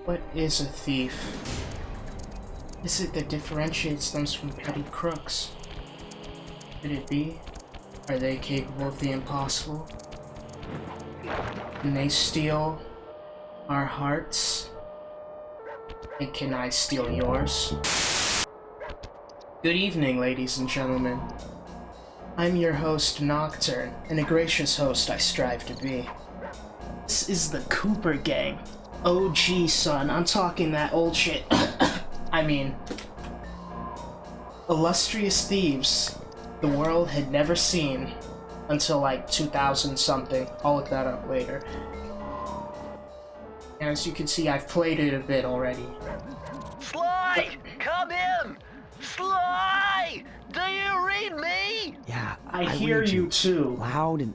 What is a thief? What is it that differentiates them from petty crooks? Could it be? Are they capable of the impossible? Can they steal our hearts? And can I steal yours? Good evening, ladies and gentlemen. I'm your host, Nocturn, and a gracious host I strive to be. This is the Cooper gang. OG, son, I'm talking that old shit. I mean, illustrious thieves the world had never seen until like 2000 something. I'll look that up later. As you can see, I've played it a bit already. Sly! Come in! Sly! Do you read me? Yeah, I hear you too. Loud and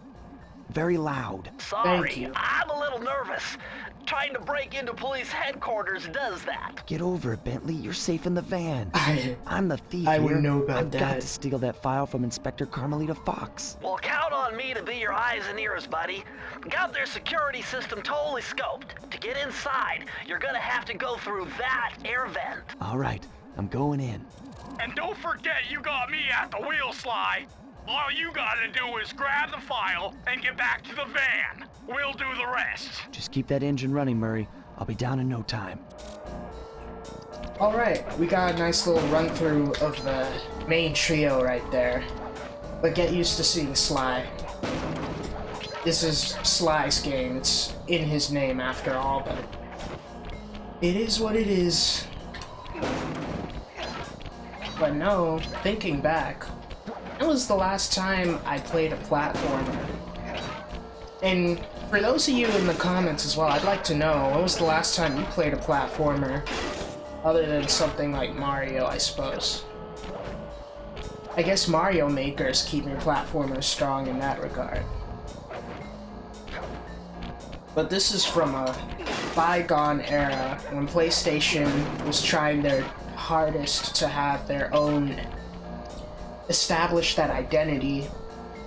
very loud. Sorry, Thank you. I'm a little nervous. Trying to break into police headquarters does that. Get over it, Bentley. You're safe in the van. I'm the thief I here. wouldn't know about I've that. got to steal that file from Inspector Carmelita Fox. Well, count on me to be your eyes and ears, buddy. Got their security system totally scoped. To get inside, you're gonna have to go through that air vent. All right, I'm going in. And don't forget you got me at the wheel, Sly. All you gotta do is grab the file and get back to the van. We'll do the rest. Just keep that engine running, Murray. I'll be down in no time. Alright, we got a nice little run through of the main trio right there. But get used to seeing Sly. This is Sly's game. It's in his name after all, but it is what it is. But no, thinking back, when was the last time I played a platformer? And for those of you in the comments as well, I'd like to know, when was the last time you played a platformer? Other than something like Mario, I suppose. I guess Mario Maker's keeping platformers strong in that regard. But this is from a bygone era when PlayStation was trying their hardest to have their own, establish that identity,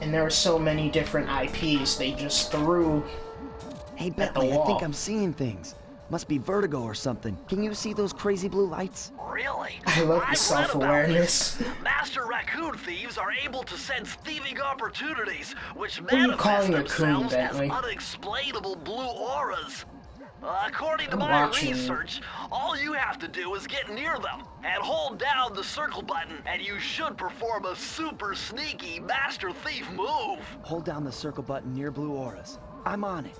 and there were so many different IPs they just threw Hey, at the Bentley, I wall. think I'm seeing things. Must be vertigo or something. Can you see those crazy blue lights? Really? I love the I've read about self-awareness. this. Master raccoon thieves are able to sense thieving opportunities, which are you calling manifest a coon, themselves as Bentley? unexplainable blue auras. According to I'm my watching. research, all you have to do is get near them and hold down the circle button, and you should perform a super sneaky master thief move. Hold down the circle button near blue auras. I'm on it.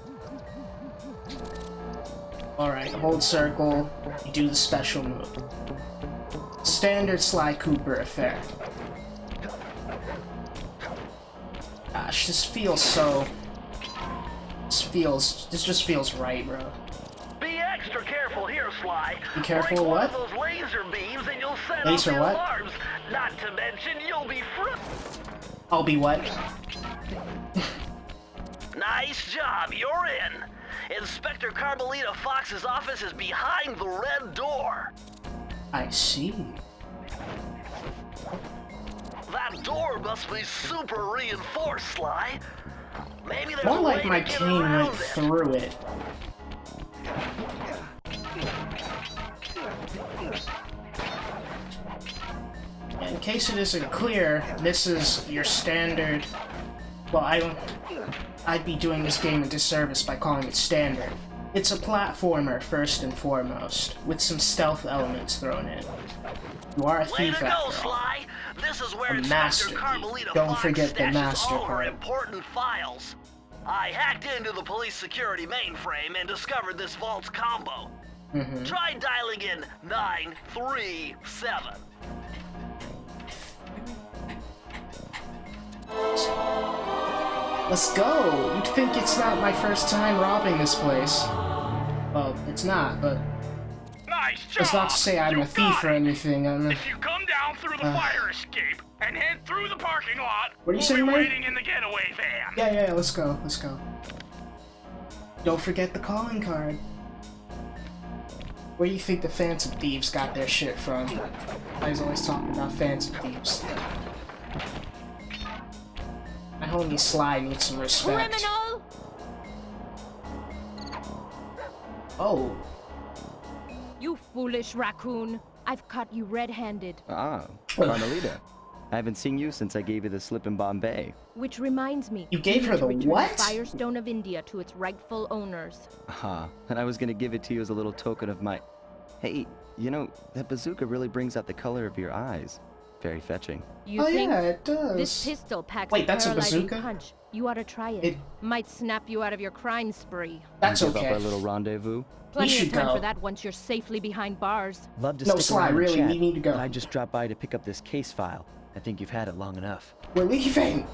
Alright, hold circle, you do the special move. Standard Sly Cooper affair. Gosh, this feels so... This just feels right, bro. Be extra careful here, Sly. Be careful Break what? one of those laser beams and you'll set Laser off your what? alarms. Not to mention you'll be I'll be what? Nice job, you're in. Inspector Carmelita Fox's office is behind the red door. I see. That door must be super reinforced, Sly. Maybe there's More a like way my to get cane around went it. through it. In case it isn't clear, this is your standard... Well, I'd be doing this game a disservice by calling it standard. It's a platformer, first and foremost, with some stealth elements thrown in. You are a Way thief to go, after all. Sly. This is where A Inspector master thief. Carmelita Don't Fox forget the stashes master all her part. important files. I hacked into the police security mainframe and discovered this vault's combo. Try dialing in 937. Let's go! You'd think it's not my first time robbing this place. Well, it's not, but Nice job. that's not to say I'm You a thief got or it. anything. If you come down through the fire escape and head through the parking lot, What do you we'll say, be man? waiting in the getaway van. Yeah, let's go, let's go. Don't forget the calling card. Where do you think the Phantom Thieves got their shit from? I was always talking about Phantom Thieves. My homie Sly needs some respect. Criminal! Oh. You foolish raccoon. I've caught you red-handed. Ah, Carmelita. I haven't seen you since I gave you the slip in Bombay. Which reminds me, You gave her need to the return what? the Firestone of India to its rightful owners. And I was gonna give it to you as a little token of my... Hey, you know, that bazooka really brings out the color of your eyes. Very fetching. You think yeah, it does. this pistol packs Wait, a that's a paralyzing bazooka? punch? You ought to try it. It- Might snap you out of your crime spree. That's Give okay. up our little rendezvous. Plenty should of time go. for that once you're safely behind bars. Love to No, stick Sly, around and really, chat, we need to go. but I just dropped by to pick up this case file. I think you've had it long enough. We're leaving!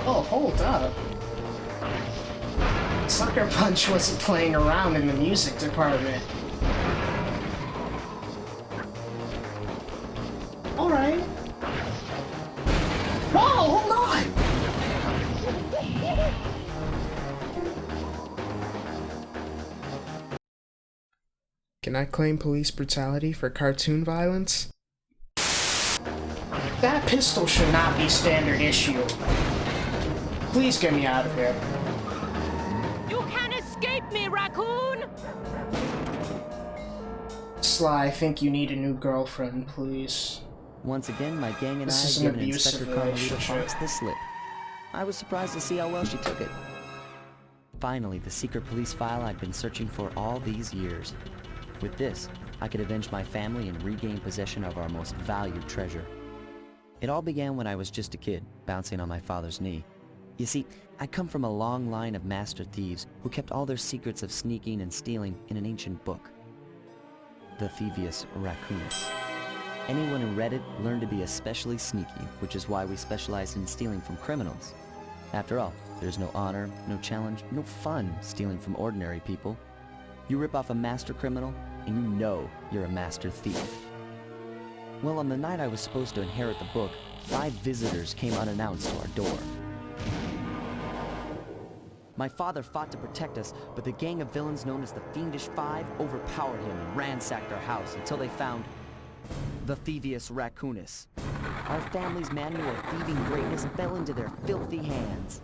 Oh, hold up. Sucker Punch wasn't playing around in the music department. Alright. Whoa, hold on! Can I claim police brutality for cartoon violence? That pistol should not be standard issue. Please get me out of here. You can't escape me, raccoon! Sly, I think you need a new girlfriend, please. Once again, my gang and This is I an given abusive Inspector Carmelita relationship. Fox the slip. I was surprised to see how well she took it. Finally, the secret police file I'd been searching for all these years. With this, I could avenge my family and regain possession of our most valued treasure. It all began when I was just a kid, bouncing on my father's knee. You see, I come from a long line of master thieves who kept all their secrets of sneaking and stealing in an ancient book. The Thievius Raccoonus. Anyone who read it learned to be especially sneaky, which is why we specialize in stealing from criminals. After all, there's no honor, no challenge, no fun stealing from ordinary people. You rip off a master criminal, and you know you're a master thief. Well, on the night I was supposed to inherit the book, 5 visitors came unannounced to our door. My father fought to protect us, but the gang of villains known as the Fiendish Five overpowered him and ransacked our house until they found the Thievius Raccoonus. Our family's manual of thieving greatness fell into their filthy hands.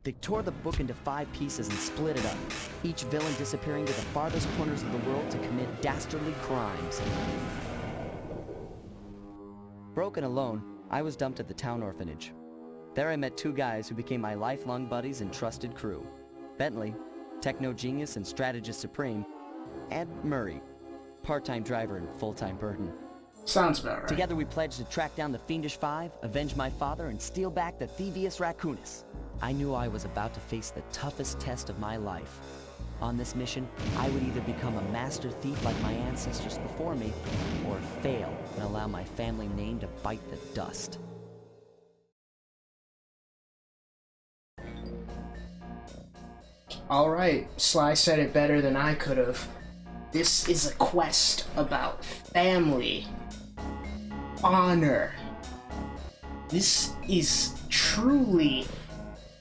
They tore the book into 5 pieces and split it up, each villain disappearing to the farthest corners of the world to commit dastardly crimes. Broken alone, I was dumped at the town orphanage. There I met 2 guys who became my lifelong buddies and trusted crew. Bentley, techno genius and strategist supreme, and Murray, part-time driver and full-time burden. Sounds about right. Together we pledged to track down the Fiendish Five, avenge my father, and steal back the Thievius Raccoonus. I knew I was about to face the toughest test of my life. On this mission, I would either become a master thief like my ancestors before me, or fail and allow my family name to bite the dust. Alright, Sly said it better than I could have. This is a quest about family, honor. This is truly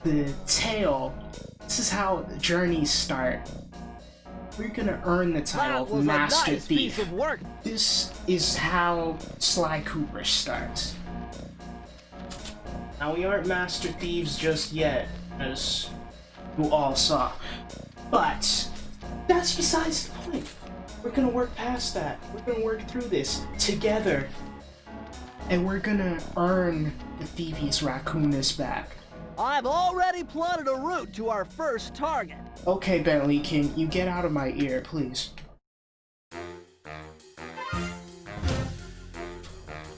the tale. This is how the journeys start. We're gonna earn the title of Master Thief. This is how Sly Cooper starts. Now, we aren't Master Thieves just yet, as you all saw. But that's besides the point. We're gonna work past that. We're gonna work through this together. And we're gonna earn the Thievius Raccoonus back. I've already plotted a route to our first target. Okay, Bentley, can you get out of my ear, please?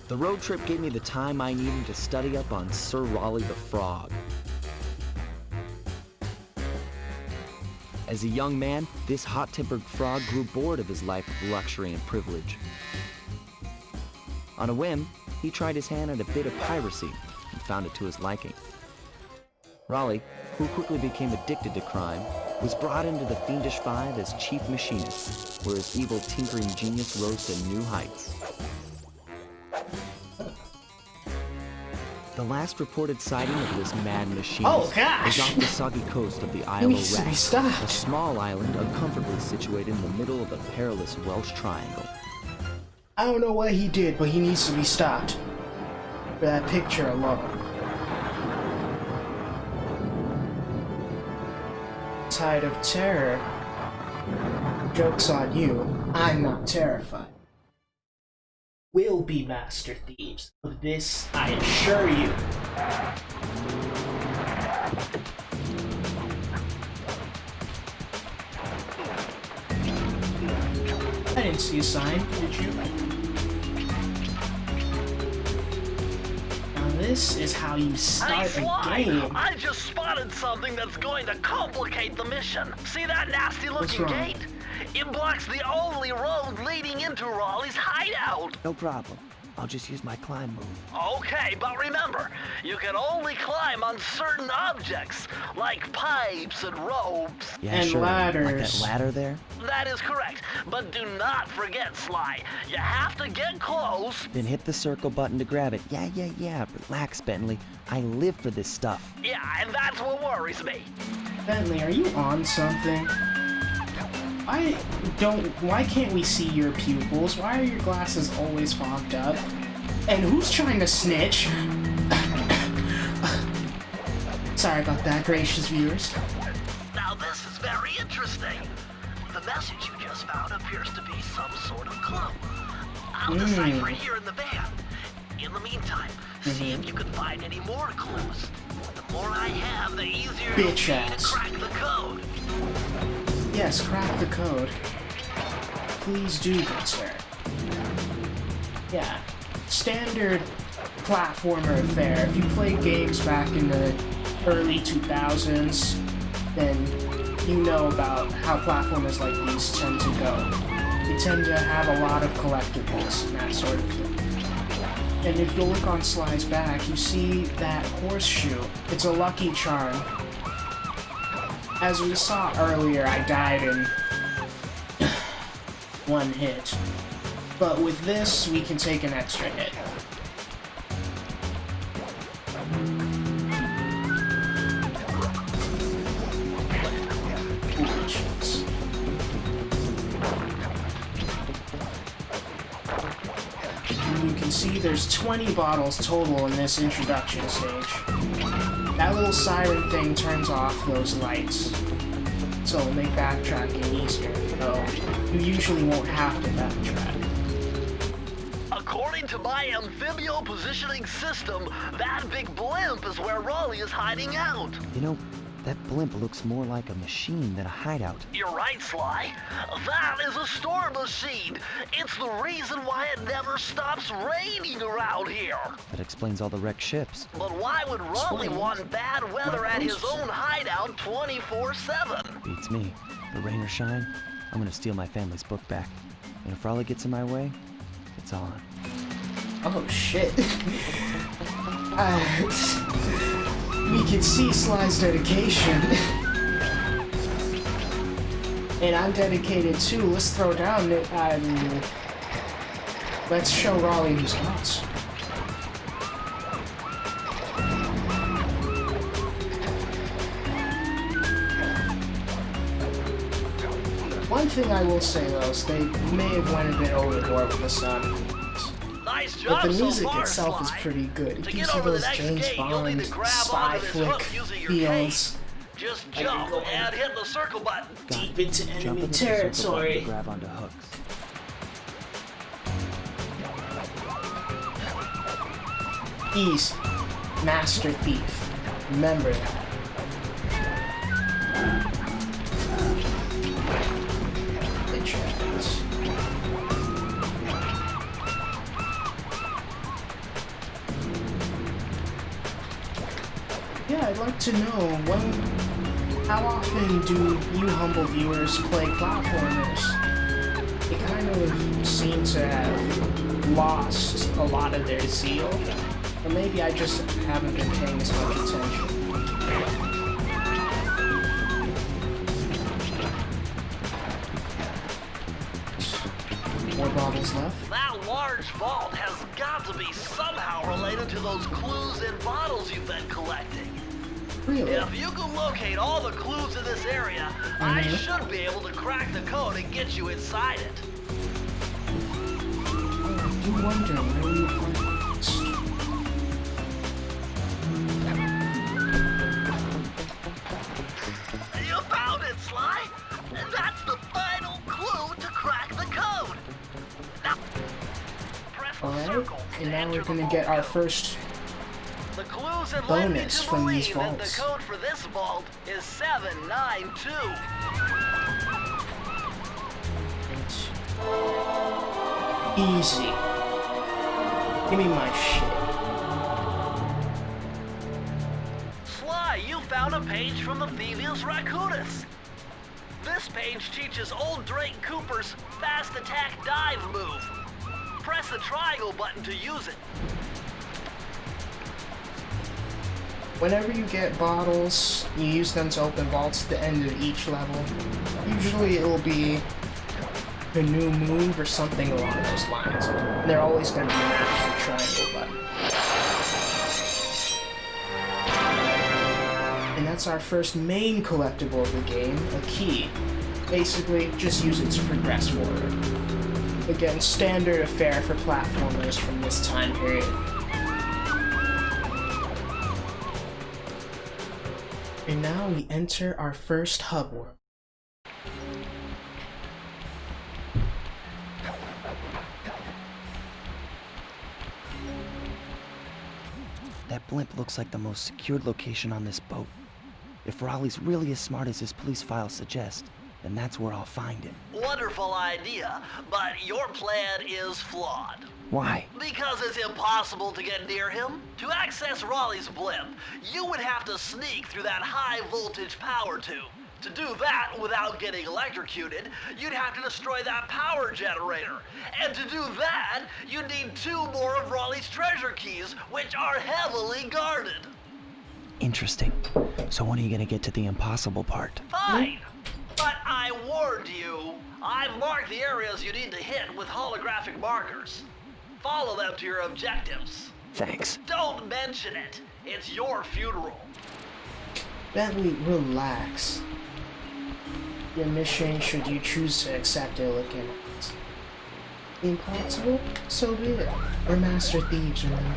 The road trip gave me the time I needed to study up on Sir Raleigh the Frog. As a young man, this hot-tempered frog grew bored of his life of luxury and privilege. On a whim, he tried his hand at a bit of piracy and found it to his liking. Raleigh, who quickly became addicted to crime, was brought into the Fiendish Five as chief machinist, where his evil tinkering genius rose to new heights. The last reported sighting of this mad machinist was off the soggy coast of the Isle of Rat, a small island uncomfortably situated in the middle of a perilous Welsh triangle. I don't know what he did, but he needs to be stopped. For that picture alone. tide of terror. Joke's on you, I'm not terrified. We'll be master thieves. Of this, I assure you. I didn't see a sign, did you? Now this is how you Hey, start Sly! a game. I just spotted something that's going to complicate the mission. See that nasty-looking wrong? gate? It blocks the only road leading into Raleigh's hideout. No problem. I'll just use my climb move. Okay, but remember, you can only climb on certain objects, like pipes and ropes. Yeah, And sure. Like ladders. that ladder there? That is correct, but do not forget, Sly. You have to get close. Then hit the circle button to grab it. Yeah. Relax, Bentley. I live for this stuff. Yeah, and that's what worries me. Bentley, are you on something? Why can't we see your pupils? Why are your glasses always fogged up? And who's trying to snitch? Sorry about that, gracious viewers. Now this is very interesting. The message you just found appears to be some sort of clue. I'll decipher it here in the van. In the meantime, see if you can find any more clues. The more I have, the easier it'll be Bitch to ass. crack the code. Yes, crack the code. Please do, good sir. Yeah, standard platformer affair. If you played games back in the early 2000s, then you know about how platformers like these tend to go. They tend to have a lot of collectibles and that sort of thing. And if you look on Sly's back, you see that horseshoe. It's a lucky charm. As we saw earlier, I died in one hit. But with this, we can take an extra hit. Foolishness. And you can see there's 20 bottles total in this introduction stage. That little siren thing turns off those lights, so it'll make backtracking easier, though you usually won't have to backtrack. According to my amphibio positioning system, that big blimp is where Raleigh is hiding out. You know, that blimp looks more like a machine than a hideout. You're right, Sly. That is a storm machine. It's the reason why it never stops raining around here. That explains all the wrecked ships. But why would Raleigh want bad weather at his own hideout 24/7? Beats me. The rain or shine, I'm gonna steal my family's book back. And if Raleigh gets in my way, it's on. Oh shit. We can see Sly's dedication. And I'm dedicated too. Let's throw down. Let's show Raleigh who's boss. One thing I will say though is they may have went a bit overboard with the sound effects. Nice But job the so music far, itself Sly. is pretty good. It To gives get you over the those next James gate, you'll need Bond to grab spy onto this flick hook using your feels Just Like you're jump going and hit the circle button. deep into Jump enemy into the circle button to territory. grab onto hooks. Easy. Master Thief. Remember that. Bitch ass. Yeah, I'd like to know how often do you humble viewers play platformers? They kind of seem to have lost a lot of their zeal. Or maybe I just haven't been paying as much attention. More bottles left? That large vault has got to be somehow related to those clues and bottles you've been collecting. Really? If you can locate all the clues in this area, I should be able to crack the code and get you inside it. I do wonder where you find this. You found it, And now we're gonna get our first The clues have led me bonus to from these believe that the vaults. code for this vault is 792. Easy. Give me my shit. Sly, you found a page from the Thievius Raccoonus. This page teaches old Drake Cooper's fast attack dive move. Press the triangle button to use it. Whenever you get bottles, you use them to open vaults at the end of each level. Usually it will be a new move or something along those lines. And they're always going to be matched with the triangle button. And that's our first main collectible of the game, a key. Basically, just use it to progress forward. Again, standard affair for platformers from this time period. And now we enter our first hub world. That blimp looks like the most secured location on this boat. If Raleigh's really as smart as his police files suggest, then that's where I'll find him. Wonderful idea, but your plan is flawed. Why? Because it's impossible to get near him. To access Raleigh's blimp, you would have to sneak through that high voltage power tube. To do that without getting electrocuted, you'd have to destroy that power generator. And to do that, you'd need 2 more of Raleigh's treasure keys, which are heavily guarded. Interesting. So when are you gonna get to the impossible part? Fine, but I warned you. I've marked the areas you need to hit with holographic markers. Follow them to your objectives. Thanks. Don't mention it. It's your funeral. Bentley, relax. Your mission, should you choose to accept it, look in it. Impossible? So be it. We're master thieves, remember?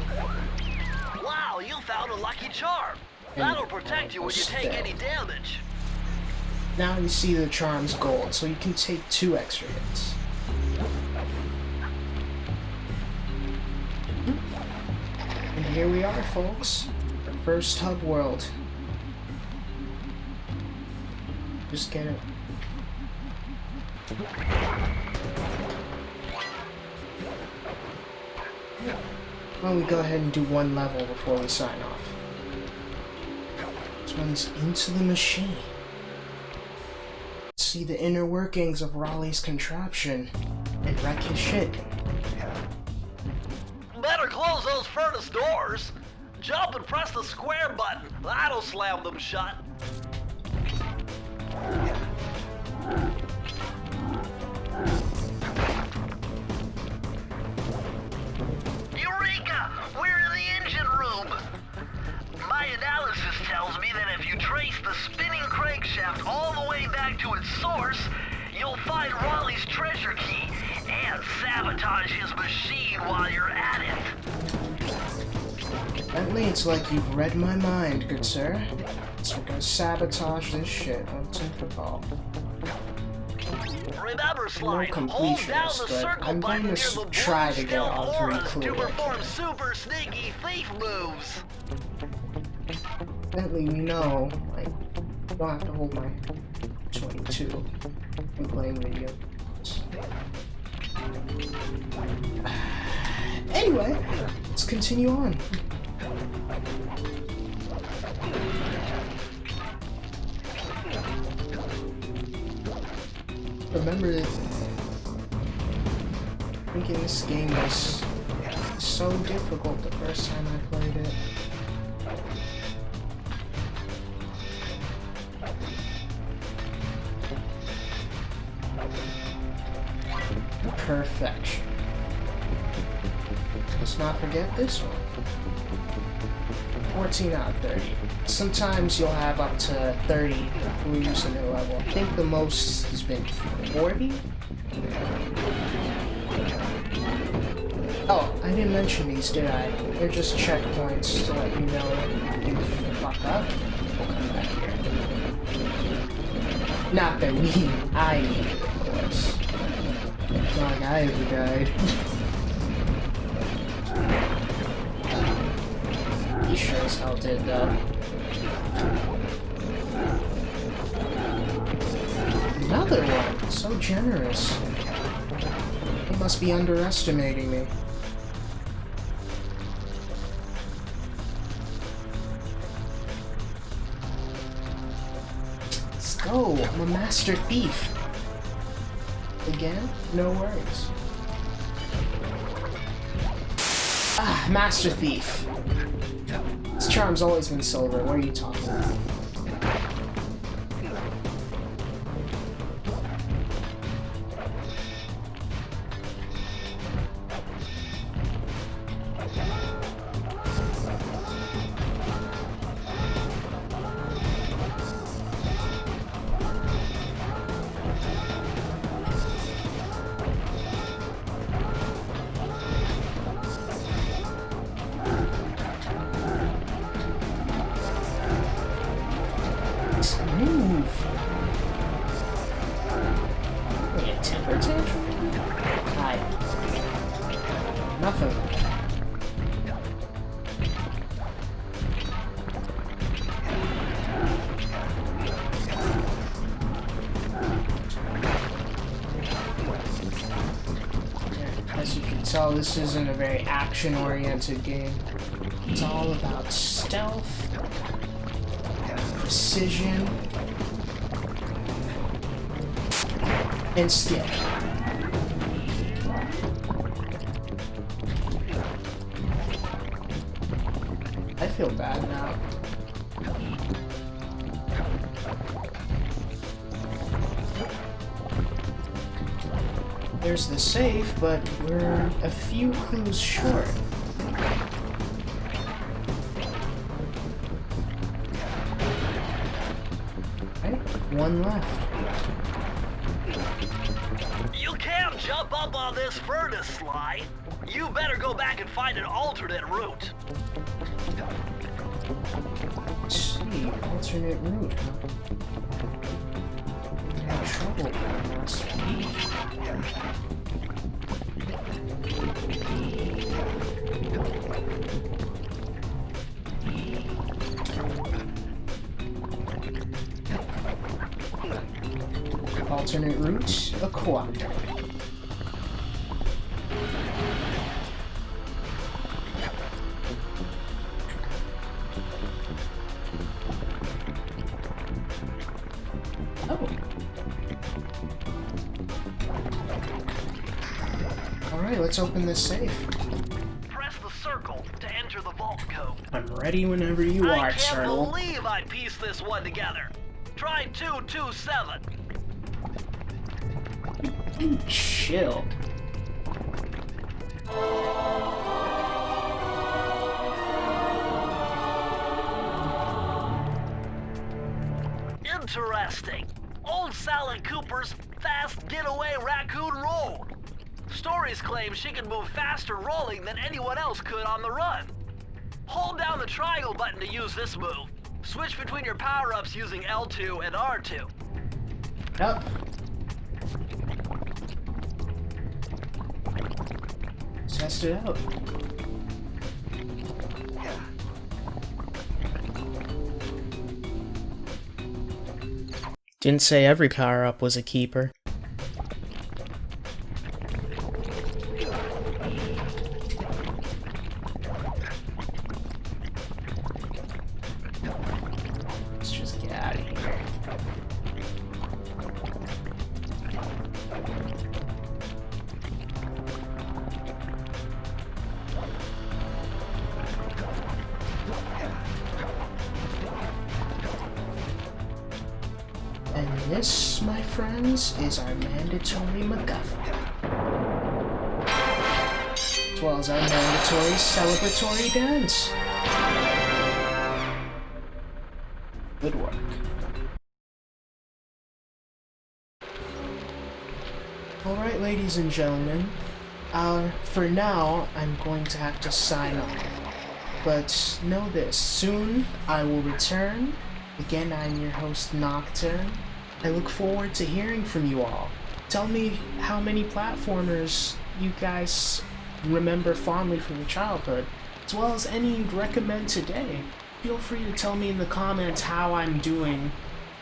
Wow, you found a lucky charm. That'll protect you when you take any damage. Now you see the charm's gold, so you can take 2 extra hits. And here we are, folks. First hub world. Just get it. Why don't we go ahead and do 1 level before we sign off. This one's into the machine. See the inner workings of Raleigh's contraption and wreck his shit. Better close those furnace doors. Jump and press the square button. That'll slam them shut. Eureka! We're in the engine room. My analysis tells me that if you trace the spinning crankshaft all the way back to its source, you'll find Raleigh's treasure key and sabotage his machine while you're at it. Bentley, it's like you've read my mind, good sir. So we're gonna sabotage this shit once and for all. Remember, Sly, No hold down completionist, the but circle I'm button going near to the try blue to get stealth all 3 auras to clear. perform super sneaky thief moves. Bentley, you know, like, you don't have to hold my 22 and playing video. Anyway, let's continue on. Remember thinking this game was so difficult the first time I played it. Perfection. Let's not forget this one. 14 out of 30. Sometimes you'll have up to 30 blues in a level. I think the most has been 40? Oh, I didn't mention these, did I? They're just checkpoints to let you know if you fuck up. We'll come back here. Not that I need it, of course. It's not like I ever died. He sure as hell did, though. Another one! So generous. He must be underestimating me. Let's go! I'm a master thief! Again? No worries. Ah, master thief! This charm's always been silver, what are you talking about? Move! Wait, a temper tantrum? Hi. Nothing. As you can tell, this isn't a very action-oriented game. It's all about stealth, precision, and skill. I feel bad now. There's the safe, but we're a few clues short. Okay, one left. You can't jump up on this furnace, Sly. You better go back and find an alternate route. Let's see, alternate route. I have trouble with this. Alternate route acquired. Oh. Alright, let's open this safe. Press the circle to enter the vault code. I'm ready whenever you I are, can't Turtle. believe I pieced this one together. Try 227. Chill. Interesting. Old Sally Cooper's fast getaway raccoon rolled. Stories claim she can move faster rolling than anyone else could on the run. Hold down the triangle button to use this move. Switch between your power-ups using L2 and R2. Yep. Test it out. Didn't say every power-up was a keeper. Let's just get out of here. And this, my friends, is our mandatory MacGuffin. As well as our mandatory celebratory dance. Good work. Alright, ladies and gentlemen. For now, I'm going to have to sign off. But know this, soon I will return. Again, I'm your host, Nocturn. I look forward to hearing from you all. Tell me how many platformers you guys remember fondly from your childhood. as well as any you'd recommend today. Feel free to tell me in the comments how I'm doing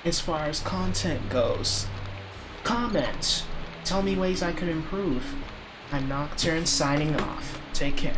as far as content goes. Comment. Tell me ways I could improve. I'm Nocturn signing off. Take care.